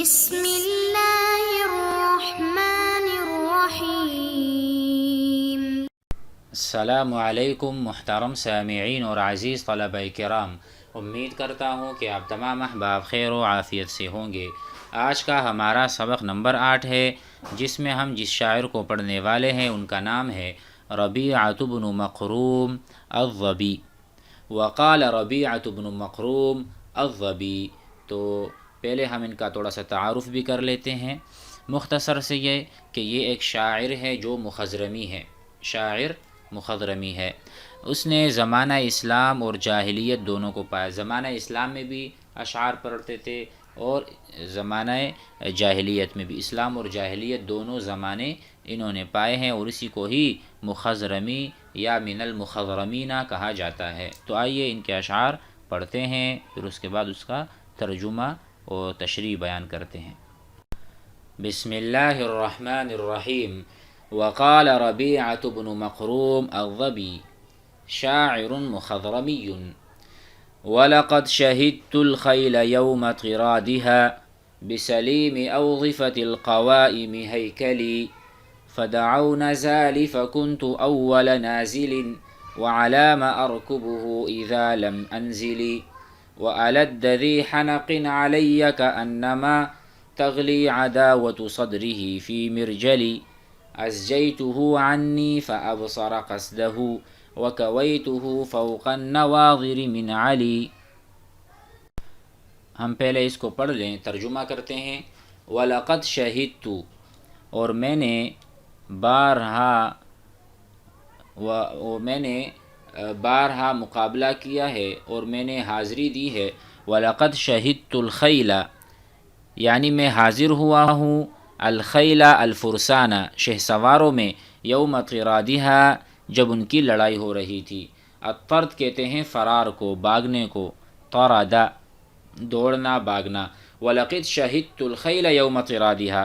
بسم اللہ الرحمن الرحیم۔ السلام علیکم محترم سامعین اور عزیز طلبہ کرام، امید کرتا ہوں کہ آپ تمام احباب خیر و عافیت سے ہوں گے۔ آج کا ہمارا سبق نمبر 8 ہے، جس میں ہم جس شاعر کو پڑھنے والے ہیں ان کا نام ہے ربیعۃ بن مخروم الظبی۔ وقال ربیعۃ بن مخروم الظبی۔ تو پہلے ہم ان کا تھوڑا سا تعارف بھی کر لیتے ہیں، مختصر سے یہ کہ یہ ایک شاعر ہے جو مخضرمی ہے، شاعر مخضرمی ہے۔ اس نے زمانہ اسلام اور جاہلیت دونوں کو پایا، زمانہ اسلام میں بھی اشعار پڑھتے تھے اور زمانہ جاہلیت میں بھی، اسلام اور جاہلیت دونوں زمانے انہوں نے پائے ہیں، اور اسی کو ہی مخضرمی یا من المخضرمین کہا جاتا ہے۔ تو آئیے ان کے اشعار پڑھتے ہیں، پھر اس کے بعد اس کا ترجمہ اور تشریح بیان کرتے ہیں۔ بسم اللہ الرحمن الرحیم۔ وقال ربیعۃ بن مخروم الظبی شاعر مخضرمی وَلَقَدْ شَهِدْتُ الْخَيْلَ يَوْمَ طِرَادِهَا بِسَلِيمِ أَوْظِفَةِ الْقَوَائِمِ هَيْكَلِي فَدَعَوْا نَزَالِ فَكُنْتُ أَوَّلَ نَازِلٍ وَعَلَامَ أَرْكُبُهُ إِذَا لَمْ أَنْزِلِ وَأَلَدَّ ذِي حَنَقٍ عَلَيَّ كَأَنَّمَا تَغْلِي عَدَاوَةُ صَدْرِهِ فِي مِرْجَلِ أَزْجَيْتُهُ عَنِّي فَأَبْصَرَ قَصْدَهُ وَكَوَيْتُهُ فَوْقَ النَّوَاظِرِ مِنْ عَلِي۔ ہم پہلے اس کو پڑھ لیں، ترجمہ کرتے ہیں۔ وَلَقَدْ شَهِدْتُ، اور میں نے بارہا مقابلہ کیا ہے اور میں نے حاضری دی ہے۔ وَلَقَدْ شَهِدْتُ الْخَيْلَ، یعنی میں حاضر ہوا ہوں، الخیل الفرسان، شہ سواروں میں، یوم طرادها، جب ان کی لڑائی ہو رہی تھی۔ الطرد کہتے ہیں فرار کو، باگنے کو، طرد دوڑنا باگنا۔ وَلَقَدْ شَهِدْتُ الْخَيْلَ يَوْمَ طِرَادِهَا،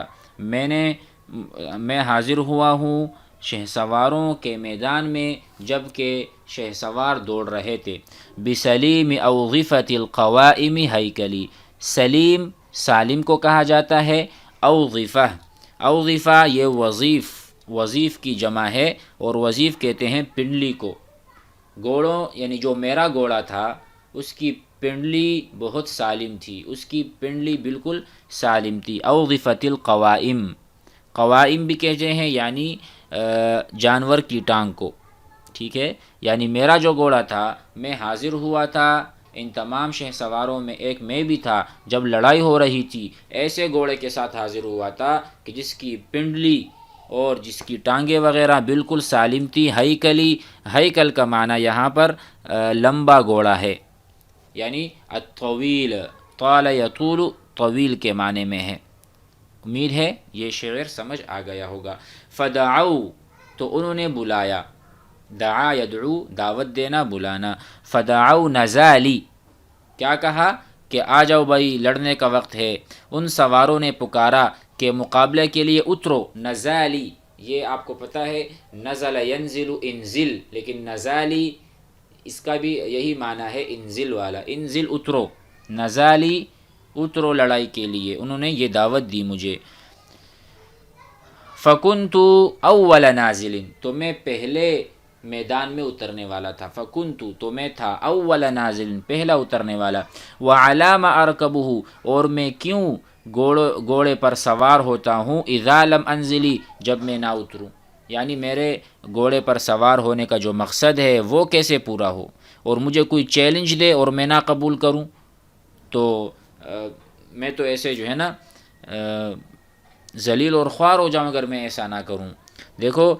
میں حاضر ہوا ہوں شہ سواروں کے میدان میں جب کہ شہ سوار دوڑ رہے تھے۔ بِسَلِيمِ أَوْظِفَةِ الْقَوَائِمِ هَيْكَلِي، سلیم سالم کو کہا جاتا ہے، اوظفہ یہ وظیف کی جمع ہے، اور وظیف کہتے ہیں پنڈلی کو۔ گھوڑوں یعنی جو میرا گھوڑا تھا اس کی پنڈلی بہت سالم تھی، اس کی پنڈلی بالکل سالم تھی۔ اوظفۃ القوائم، قوائم بھی کہتے ہیں یعنی جانور کی ٹانگ کو، ٹھیک ہے۔ یعنی میرا جو گھوڑا تھا میں حاضر ہوا تھا ان تمام شہ سواروں میں، ایک میں بھی تھا، جب لڑائی ہو رہی تھی ایسے گھوڑے کے ساتھ حاضر ہوا تھا کہ جس کی پنڈلی اور جس کی ٹانگیں وغیرہ بالکل سالم تھی۔ ہیکلی، ہیکل کا معنی یہاں پر لمبا گھوڑا ہے، یعنی الطویل، طال یطول، طویل کے معنی میں ہے۔ امید ہے یہ شعر سمجھ آ گیا ہوگا۔ فدعوا، تو انہوں نے بلایا، دعا یدعو دعوت دینا بلانا۔ فدعوا نزالی، کیا کہا کہ آ جاؤ بھائی لڑنے کا وقت ہے۔ ان سواروں نے پکارا کہ مقابلے کے لیے اترو۔ نزالی، یہ آپ کو پتہ ہے نزل ینزل انزل، لیکن نزالی اس کا بھی یہی معنی ہے انزل والا، انزل اترو، نزالی اترو لڑائی کے لیے، انہوں نے یہ دعوت دی مجھے۔ فَكُنْتُ أَوَّلَ نَازِلٍ، تو میں پہلے میدان میں اترنے والا تھا۔ فَكُنْتُ، تو میں تھا، أَوَّلَ نَازِلٍ، پہلا اترنے والا۔ وَعَلَى مَا أَرْكَبُهُ، اور میں کیوں گھوڑے پر سوار ہوتا ہوں، إِذَا لَمْ أَنْزِلِ، جب میں نہ اتروں، یعنی میرے گھوڑے پر سوار ہونے کا جو مقصد ہے وہ کیسے پورا ہو، اور مجھے کوئی چیلنج دے اور میں نہ قبول کروں تو میں تو ایسے جو ہے نا ذلیل اور خوار ہو جاؤں اگر میں ایسا نہ کروں۔ دیکھو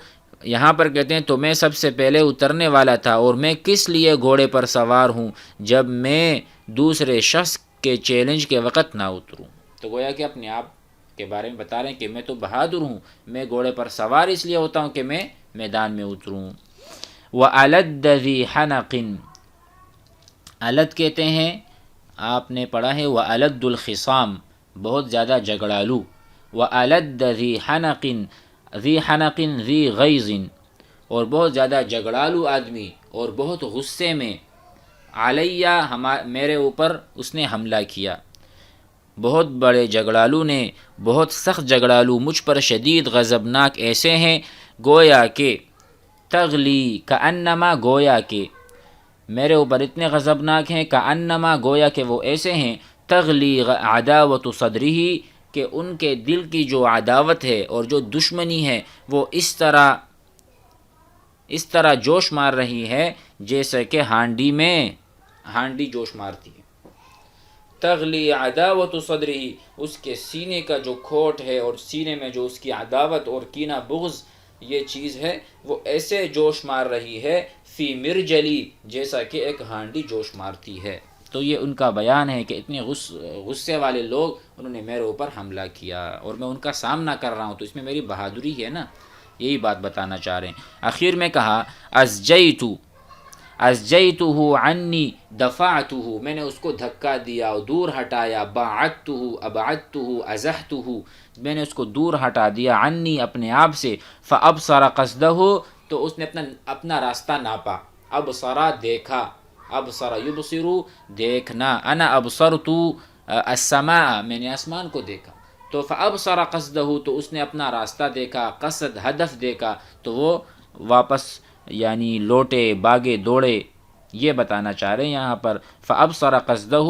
یہاں پر کہتے ہیں تو میں سب سے پہلے اترنے والا تھا، اور میں کس لیے گھوڑے پر سوار ہوں جب میں دوسرے شخص کے چیلنج کے وقت نہ اتروں۔ تو گویا کہ اپنے آپ کے بارے میں بتا رہے ہیں کہ میں تو بہادر ہوں، میں گھوڑے پر سوار اس لیے ہوتا ہوں کہ میں میدان میں اتروں۔ وَأَلَدَّ ذِي حَنَقٍ، الد کہتے ہیں، آپ نے پڑھا ہے وَأَلَدُّ الْخِصَامِ، بہت زیادہ جھگڑالو۔ وَأَلَدَّ ذِي حَنَقٍ، ذی حنق ذی غیظ، اور بہت زیادہ جھگڑالو آدمی اور بہت غصے میں، علیہ میرے اوپر اس نے حملہ کیا، بہت بڑے جھگڑالو نے، بہت سخت جھگڑالو مجھ پر شدید غضبناک ایسے ہیں، گویا کہ تغلی کانما، گویا کہ میرے اوپر اتنے غضبناک ہیں، کانما گویا کہ وہ ایسے ہیں، تغلی عداوت صدری، کہ ان کے دل کی جو عداوت ہے اور جو دشمنی ہے وہ اس طرح جوش مار رہی ہے جیسے کہ ہانڈی جوش مارتی ہے۔ تغلی عداوت صدری، اس کے سینے کا جو کھوٹ ہے اور سینے میں جو اس کی عداوت اور کینہ بغض یہ چیز ہے وہ ایسے جوش مار رہی ہے، فی مرجلی، جیسا کہ ایک ہانڈی جوش مارتی ہے۔ تو یہ ان کا بیان ہے کہ اتنے غصے والے لوگ انہوں نے میرے اوپر حملہ کیا اور میں ان کا سامنا کر رہا ہوں، تو اس میں میری بہادری ہے نا، یہی بات بتانا چاہ رہے ہیں۔ آخر میں کہا ازجیتہ عنی دفعتہ، میں نے اس کو دھکا دیا اور دور ہٹایا، باعدتہ ابعدتہ ازحتہ، میں نے اس کو دور ہٹا دیا، عنی اپنے آپ سے، فابصر قصدہ، تو اس نے اپنا راستہ ناپا، ابصر دیکھا، ابصر یبصر دیکھنا، انا ابصرت السماء، میں نے آسمان کو دیکھا، تو فابصر قصدہ، تو اس نے اپنا راستہ دیکھا، قصد ہدف دیکھا، تو وہ واپس یعنی لوٹے باگے دوڑے، یہ بتانا چاہ رہے ہیں یہاں پر، فابصر قصدہ،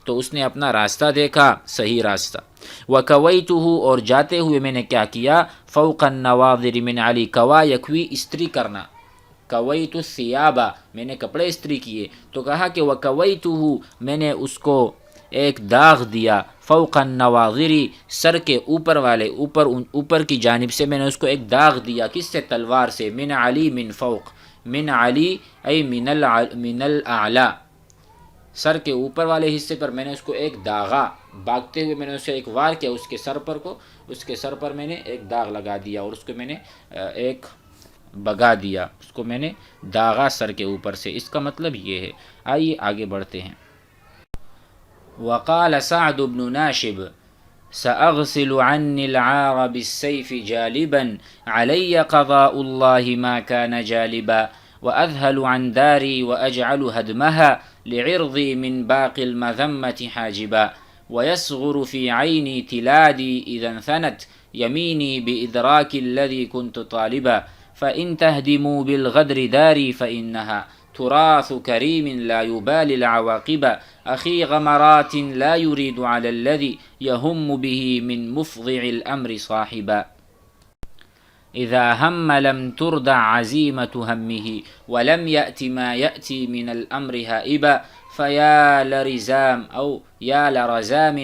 تو اس نے اپنا راستہ دیکھا، صحیح راستہ، وکویتہ، اور جاتے ہوئے میں نے کیا کیا، فوق النواظر من علی، کوا یکوی استری کرنا، کویت الثیاب، میں نے کپڑے استری کیے، تو کہا کہ وکویتہ، میں نے اس کو ایک داغ دیا، فوق النواظری، سر کے اوپر کی جانب سے میں نے اس کو ایک داغ دیا، کس سے؟ تلوار سے، من علی من فوق، من علی ای من الاعلی، سر کے اوپر والے حصے پر میں نے اس کو ایک داغا، بھاگتے ہوئے میں نے اسے ایک وار کیا اس کے سر پر میں نے ایک داغ لگا دیا اور اس کو میں نے ایک بگا دیا، اس کو میں نے داغا سر کے اوپر سے، اس کا مطلب یہ ہے۔ آئیے آگے بڑھتے ہیں۔ وقال سعد بن ناشب سأغسل عني العار بالسيف جالبا علي قضاء الله ما كان جالبا وأذهل عن داري وأجعل هدمها لعرضي من باقي المذمة حاجبا ويصغر في عيني تلادي إذا انثنت يميني بإدراك الذي كنت طالبا فإن تهدموا بالغدر داري فإنها تراث كريم لا يبالي العواقب أخي غمرات لا يريد على الذي يهم به من مفضع الأمر صاحبا إذا هم لم تردع عزيمة همه ولم يأت ما يأتي من الأمر هائبا فيا لرزام أو يا لرزام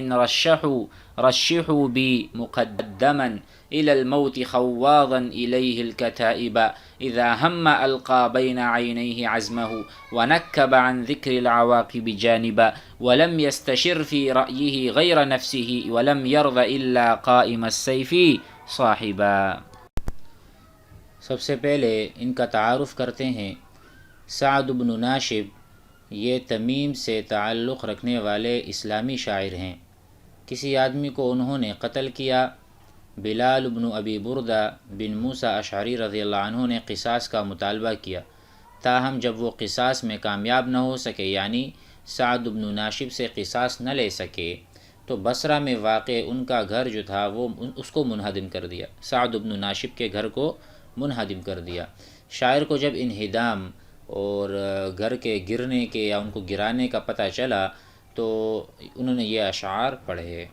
رشحوا بي مقدما إلى الموت خواضا إليه الكتائب إذا هم ألقى بين عينيه عزمه ونكب عن ذكر العواقب جانبا ولم يستشر في رأيه غير نفسه ولم يرض إلا قائم السيف صاحبا۔ سب سے پہلے ان کا تعارف کرتے ہیں۔ سعد بن ناشب یہ تمیم سے تعلق رکھنے والے اسلامی شاعر ہیں۔ کسی آدمی کو انہوں نے قتل کیا، بلال بن ابی بردہ بن موسیٰ اشعری رضی اللہ عنہ نے قصاص کا مطالبہ کیا، تاہم جب وہ قصاص میں کامیاب نہ ہو سکے، یعنی سعد بن ناشب سے قصاص نہ لے سکے، تو بصرہ میں واقع ان کا گھر جو تھا وہ اس کو منہدم کر دیا، سعد بن ناشب کے گھر کو منہدم کر دیا۔ شاعر کو جب انہدام اور گھر کے گرنے کے یا ان کو گرانے کا پتہ چلا تو انہوں نے یہ اشعار پڑھے۔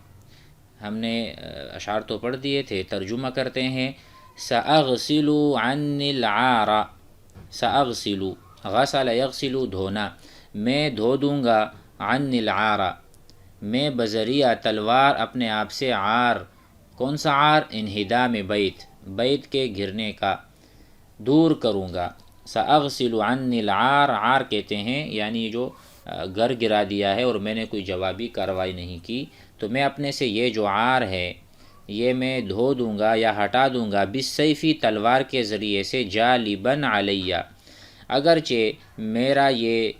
ہم نے اشعار تو پڑھ دیے تھے، ترجمہ کرتے ہیں۔ سأغسل عن العار، سأغسل، غسل یغسل دھونا، میں دھو دوں گا، عن العار، میں بذریعہ تلوار اپنے آپ سے، عار، کون سا عار؟ انہدام بیت کے گرنے کا دور کروں گا۔ سأغسل عن العار، عار کہتے ہیں یعنی جو گھر گرا دیا ہے اور میں نے کوئی جوابی کارروائی نہیں کی، تو میں اپنے سے یہ جو عار ہے یہ میں دھو دوں گا یا ہٹا دوں گا، بالسیفی، تلوار کے ذریعے سے، جالباً علیہ، اگرچہ میرا یہ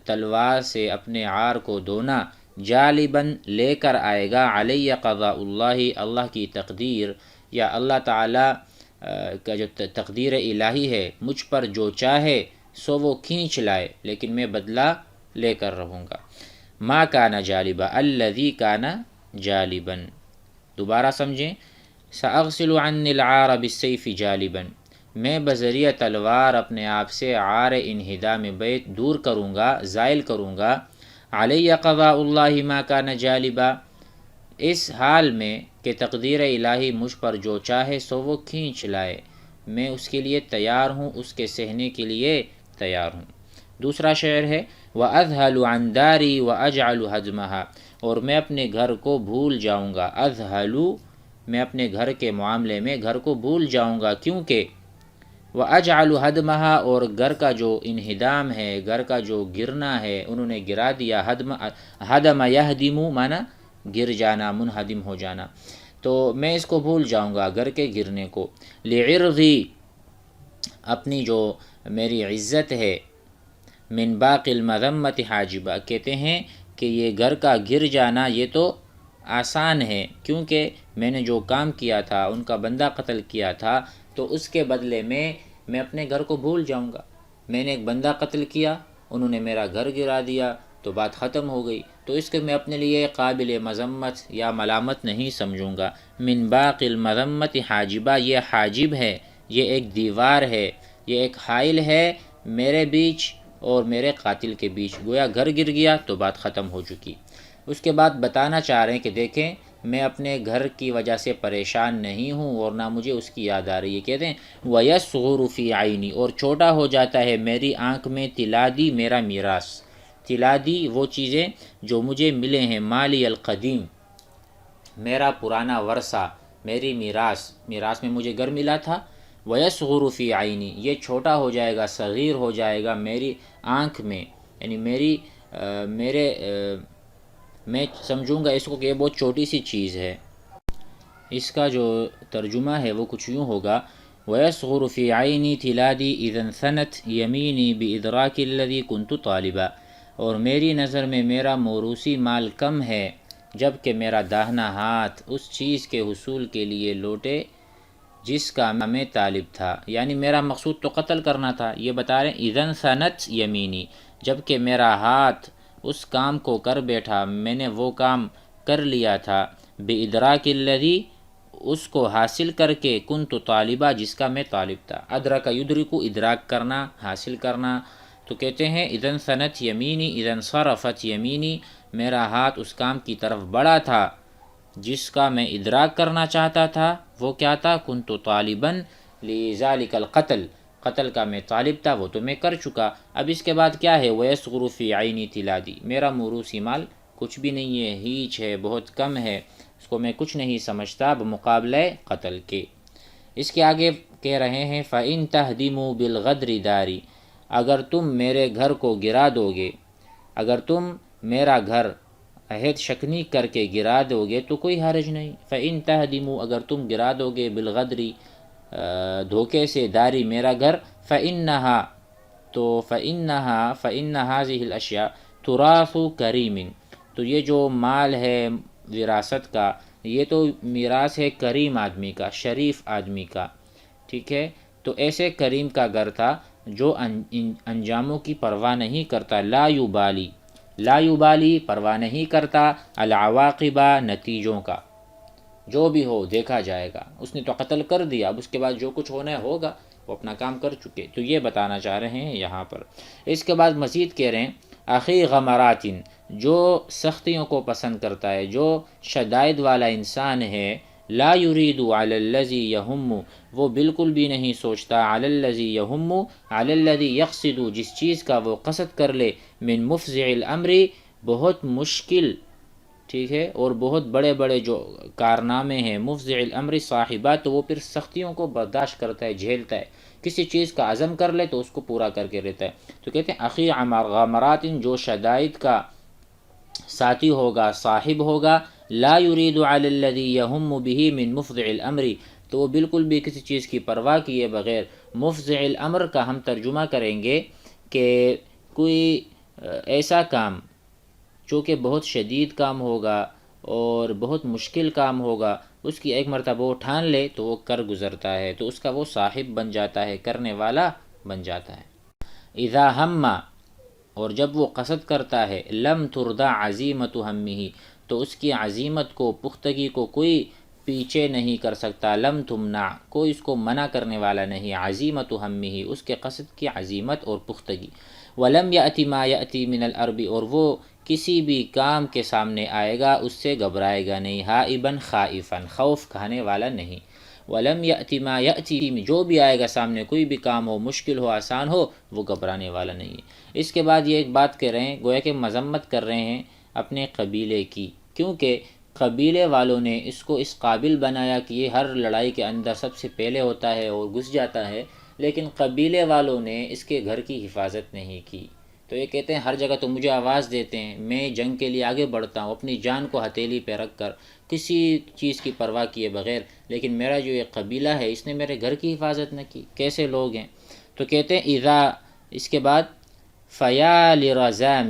تلوار سے اپنے عار کو دھونا جالباً لے کر آئے گا، علیہ قضاء اللہ، اللہ کی تقدیر یا اللہ تعالیٰ کا جو تقدیر الہی ہے، مجھ پر جو چاہے سو وہ کھینچ لائے، لیکن میں بدلہ لے کر رہوں گا۔ ما کان جالبا، الذی کان جالباً. دوبارہ سمجھیں. سأغسل عنی العار بالسیف جالباً، میں بذریعہ تلوار اپنے آپ سے عار انہدام بیت دور کروں گا، زائل کروں گا. علی قضاء اللہ ما کان جالبا، اس حال میں کہ تقدیر الہی مجھ پر جو چاہے سو وہ کھینچ لائے، میں اس کے لیے تیار ہوں، اس کے سہنے کے لیے تیار ہوں. دوسرا شعر ہے وَأَذْهَلُ عَنْ دَارِي وَأَجْعَلُ هَدْمَهَا، اور میں اپنے گھر کو بھول جاؤں گا. اذہلو، میں اپنے گھر کے معاملے میں گھر کو بھول جاؤں گا، کیونکہ وَأَجْعَلُ هَدْمَهَا، اور گھر کا جو انہدام ہے، گھر کا جو گرنا ہے، انہوں نے گرا دیا. ہدم یہدم مانا گر جانا، منہدم ہو جانا. تو میں اس کو بھول جاؤں گا، گھر کے گرنے کو. لعرضی، اپنی جو میری عزت ہے، من باقی المذمت حاجبہ، کہتے ہیں کہ یہ گھر کا گر جانا یہ تو آسان ہے، کیونکہ میں نے جو کام کیا تھا، ان کا بندہ قتل کیا تھا، تو اس کے بدلے میں اپنے گھر کو بھول جاؤں گا. میں نے ایک بندہ قتل کیا، انہوں نے میرا گھر گرا دیا، تو بات ختم ہو گئی. تو اس کے میں اپنے لیے قابل مذمت یا ملامت نہیں سمجھوں گا. من باقی المذمت حاجبہ، یہ حاجب ہے، یہ ایک دیوار ہے، یہ ایک حائل ہے میرے بیچ اور میرے قاتل کے بیچ. گویا گھر گر گیا تو بات ختم ہو چکی. اس کے بعد بتانا چاہ رہے ہیں کہ دیکھیں میں اپنے گھر کی وجہ سے پریشان نہیں ہوں اور نہ مجھے اس کی یاد آ رہی ہے. کہتے ہیں وَيَصْغُرُ فِي عَيْنِي، اور چھوٹا ہو جاتا ہے میری آنکھ میں، تلادی میرا میراث. تلادی وہ چیزیں جو مجھے ملے ہیں، مالی القدیم میرا پرانا ورثہ، میری میراث میں مجھے گھر ملا تھا. وَيَصْغُرُ فِي عَيْنِي، یہ چھوٹا ہو جائے گا، صغیر ہو جائے گا میری آنکھ میں، یعنی میں سمجھوں گا اس کو کہ یہ بہت چھوٹی سی چیز ہے. اس کا جو ترجمہ ہے وہ کچھ یوں ہوگا وَيَصْغُرُ فِي عَيْنِي تِلَادِي إِذَا انْثَنَتْ يَمِينِي بِإِدْرَاكِ الَّذِي كُنْتُ طَالِبًا، اور میری نظر میں میرا موروثی مال کم ہے جب کہ میرا داہنا ہاتھ اس چیز کے حصول کے لیے لوٹے جس کا میں طالب تھا. یعنی میرا مقصود تو قتل کرنا تھا. یہ بتا رہے ہیں اِذَا انْثَنَتْ يَمِينِي، جب کہ میرا ہاتھ اس کام کو کر بیٹھا، میں نے وہ کام کر لیا تھا. بِإِدْرَاكِ الَّذِي، اس کو حاصل کر کے، کنت طالبہ جس کا میں طالب تھا. ادرک یدرک، ادراک کرنا، حاصل کرنا. تو کہتے ہیں اذا انثنت یمینی، اذا انصرفت یمینی، میرا ہاتھ اس کام کی طرف بڑھا تھا جس کا میں ادراک کرنا چاہتا تھا. وہ کیا تھا؟ کنت طالباً لذالک القتل، قتل کا میں طالب تھا، وہ تو میں کر چکا. اب اس کے بعد کیا ہے؟ وَيَصْغُرُ فِي عَيْنِي تِلَادِي، میرا موروثی مال کچھ بھی نہیں ہے، ہیچ ہے، بہت کم ہے، اس کو میں کچھ نہیں سمجھتا بمقابلہ قتل کے. اس کے آگے کہہ رہے ہیں فَإِن تَهْدِمُوا بِالْغَدْرِ دَارِ، اگر تم میرے گھر کو گرا دو گے، اگر تم میرا گھر عہد شکنی کر کے گرا دو گے تو کوئی حرج نہیں. فَإِن تَهْدِمُوا، اگر تم گرا دو گے، بالغدری دھوکے سے، داری میرا گھر، فَإِنَّهَا، تو فَإِنَّ هَذِهِ الْأَشْيَاء تُرَاثُ كَرِيمٍ، تو یہ جو مال ہے وراثت کا، یہ تو میراث ہے کریم آدمی کا، شریف آدمی کا. ٹھیک ہے، تو ایسے کریم کا گھر تھا جو انجاموں کی پرواہ نہیں کرتا. لا یبالی، پرواہ نہیں کرتا، العواقبہ، نتیجوں کا، جو بھی ہو دیکھا جائے گا. اس نے تو قتل کر دیا، اب اس کے بعد جو کچھ ہونا ہے ہوگا، وہ اپنا کام کر چکے. تو یہ بتانا چاہ رہے ہیں یہاں پر. اس کے بعد مزید کہہ رہے ہیں اخی غمرات، جو سختیوں کو پسند کرتا ہے، جو شدائد والا انسان ہے، لا یرید علی الذی یہم، وہ بالکل بھی نہیں سوچتا، علی الذی یہم، علی الذی یقصد، جس چیز کا وہ قصد کر لے، من مفزع الامر، بہت مشکل، ٹھیک ہے، اور بہت بڑے بڑے جو کارنامے ہیں، مفزع الامر صاحبات، تو وہ پھر سختیوں کو برداشت کرتا ہے، جھیلتا ہے. کسی چیز کا عزم کر لے تو اس کو پورا کر کے رہتا ہے. تو کہتے ہیں اخی غمرات، جو شدائد کا ساتھی ہوگا، صاحب ہوگا، لا یرید علی الذی یہم بہ من مفزع الامر، تو وہ بالکل بھی کسی چیز کی پرواہ کیے بغیر. مفزع الامر کا ہم ترجمہ کریں گے کہ کوئی ایسا کام جو کہ بہت شدید کام ہوگا اور بہت مشکل کام ہوگا، اس کی ایک مرتبہ وہ ٹھان لے تو وہ کر گزرتا ہے، تو اس کا وہ صاحب بن جاتا ہے، کرنے والا بن جاتا ہے. اذا ہم، اور جب وہ قصد کرتا ہے، لم ترضى عزیمت ہمہ، تو اس کی عزیمت کو، پختگی کو کوئی پیچھے نہیں کر سکتا. لم تمنع، کوئی اس کو منع کرنے والا نہیں. عزیمت ہمہ، اس کے قصد کی عزیمت اور پختگی. ولم یأتی ما یأتی من الارب، اور وہ کسی بھی کام کے سامنے آئے گا اس سے گھبرائے گا نہیں. ہائبا خائفا، خوف کھانے والا نہیں. ولم یأتی ما یأتی، جو بھی آئے گا سامنے، کوئی بھی کام ہو، مشکل ہو آسان ہو، وہ گھبرانے والا نہیں ہے. اس کے بعد یہ ایک بات کہہ رہے ہیں، گویا کہ مذمت کر رہے ہیں اپنے قبیلے کی، کیونکہ قبیلے والوں نے اس کو اس قابل بنایا کہ یہ ہر لڑائی کے اندر سب سے پہلے ہوتا ہے اور گھس جاتا ہے، لیکن قبیلے والوں نے اس کے گھر کی حفاظت نہیں کی. تو یہ کہتے ہیں ہر جگہ تو مجھے آواز دیتے ہیں، میں جنگ کے لیے آگے بڑھتا ہوں اپنی جان کو ہتھیلی پہ رکھ کر، کسی چیز کی پرواہ کیے بغیر، لیکن میرا جو یہ قبیلہ ہے اس نے میرے گھر کی حفاظت نہ کی. کیسے لوگ ہیں؟ تو کہتے ہیں اذا، اس کے بعد فیا لرزام،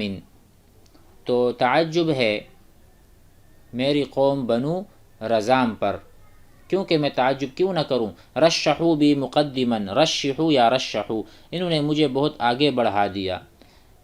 تو تعجب ہے میری قوم بنو رزام پر، کیونکہ میں تعجب کیوں نہ کروں. رشحوا بی مقدما، رشحوا یا رشحوا، انہوں نے مجھے بہت آگے بڑھا دیا،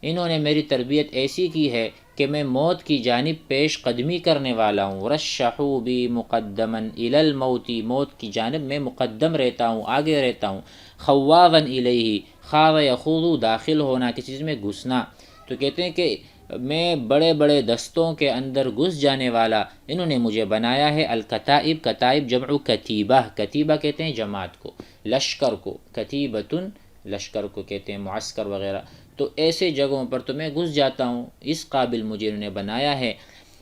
انہوں نے میری تربیت ایسی کی ہے کہ میں موت کی جانب پیش قدمی کرنے والا ہوں. رشحوا بی مقدما الی الموت، موت کی جانب میں مقدم رہتا ہوں، آگے رہتا ہوں. خواوا الیہ، خاو یخوض، داخل ہونا، کسی چیز میں گھسنا. تو کہتے ہیں کہ میں بڑے بڑے دستوں کے اندر گھس جانے والا انہوں نے مجھے بنایا ہے. الکتائب، کتائب جمع کتیبہ، کتیبہ کہتے ہیں جماعت کو، لشکر کو، کتیبتن لشکر کو کہتے ہیں، معسکر وغیرہ. تو ایسے جگہوں پر تو میں گھس جاتا ہوں، اس قابل مجھے انہوں نے بنایا ہے.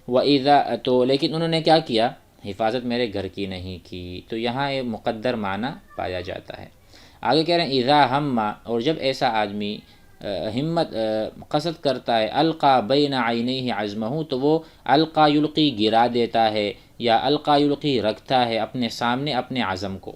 وَإِذَا، تو لیکن انہوں نے کیا کیا؟ حفاظت میرے گھر کی نہیں کی. تو یہاں یہ مقدر معنی پایا جاتا ہے. آگے کہہ رہے ہیں اذا ہم، اور جب ایسا آدمی ہمت قصد کرتا ہے، القا بین عینیہ عزمہ، تو وہ القا یلقی گرا دیتا ہے، یا القا یلقی رکھتا ہے اپنے سامنے اپنے عزم کو.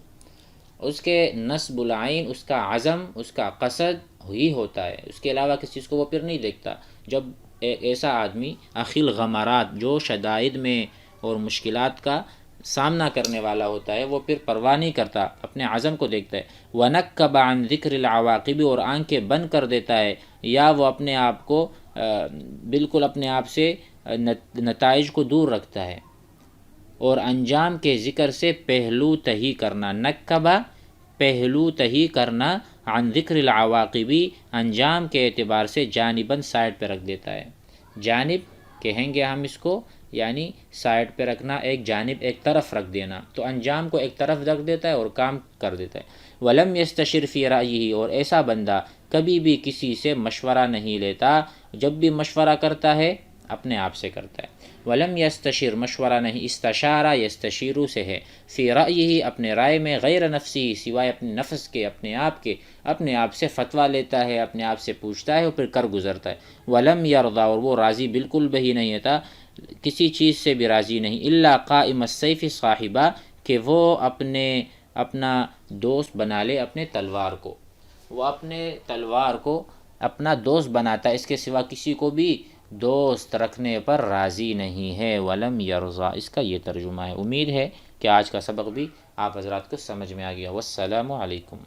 اس کے نصب العین، اس کا عزم، اس کا قصد ہی ہوتا ہے، اس کے علاوہ کسی چیز کو وہ پھر نہیں دیکھتا. جب ایک ایسا آدمی اخل غمرات، جو شدائد میں اور مشکلات کا سامنا کرنے والا ہوتا ہے، وہ پھر پرواہ نہیں کرتا، اپنے عزم کو دیکھتا ہے. وَنَكَّبَ عَنْ ذِكْرِ الْعَوَاقِبِ، اور آنکھیں بند کر دیتا ہے، یا وہ اپنے آپ کو بالکل اپنے آپ سے نتائج کو دور رکھتا ہے، اور انجام کے ذکر سے پہلو تہی کرنا. نکبہ، پہلو تہی کرنا، عن ذکر العواقبی، انجام کے اعتبار سے جانباً سائڈ پہ رکھ دیتا ہے. جانب کہیں گے ہم اس کو، یعنی سائڈ پہ رکھنا، ایک جانب ایک طرف رکھ دینا، تو انجام کو ایک طرف رکھ دیتا ہے اور کام کر دیتا ہے. ولم یستشر فی رأیہ، اور ایسا بندہ کبھی بھی کسی سے مشورہ نہیں لیتا، جب بھی مشورہ کرتا ہے اپنے آپ سے کرتا ہے. ولم یستشر، مشورہ نہیں، استشارہ یستشیرو سے ہے. فی رأیہ، اپنے رائے میں، غیر نفسی، سوائے اپنے نفس کے، اپنے آپ سے فتویٰ لیتا ہے، اپنے آپ سے پوچھتا ہے اور پھر کر گزرتا ہے. ولم یرضا، اور وہ راضی بالکل بھی نہیں تھا، کسی چیز سے بھی راضی نہیں. الا قائم السیف صاحبہ، کہ وہ اپنا دوست بنا لے اپنے تلوار کو، وہ اپنے تلوار کو اپنا دوست بناتا ہے، اس کے سوا کسی کو بھی دوست رکھنے پر راضی نہیں ہے. ولم یرضا، اس کا یہ ترجمہ ہے. امید ہے کہ آج کا سبق بھی آپ حضرات کو سمجھ میں آ گیا. والسلام علیکم.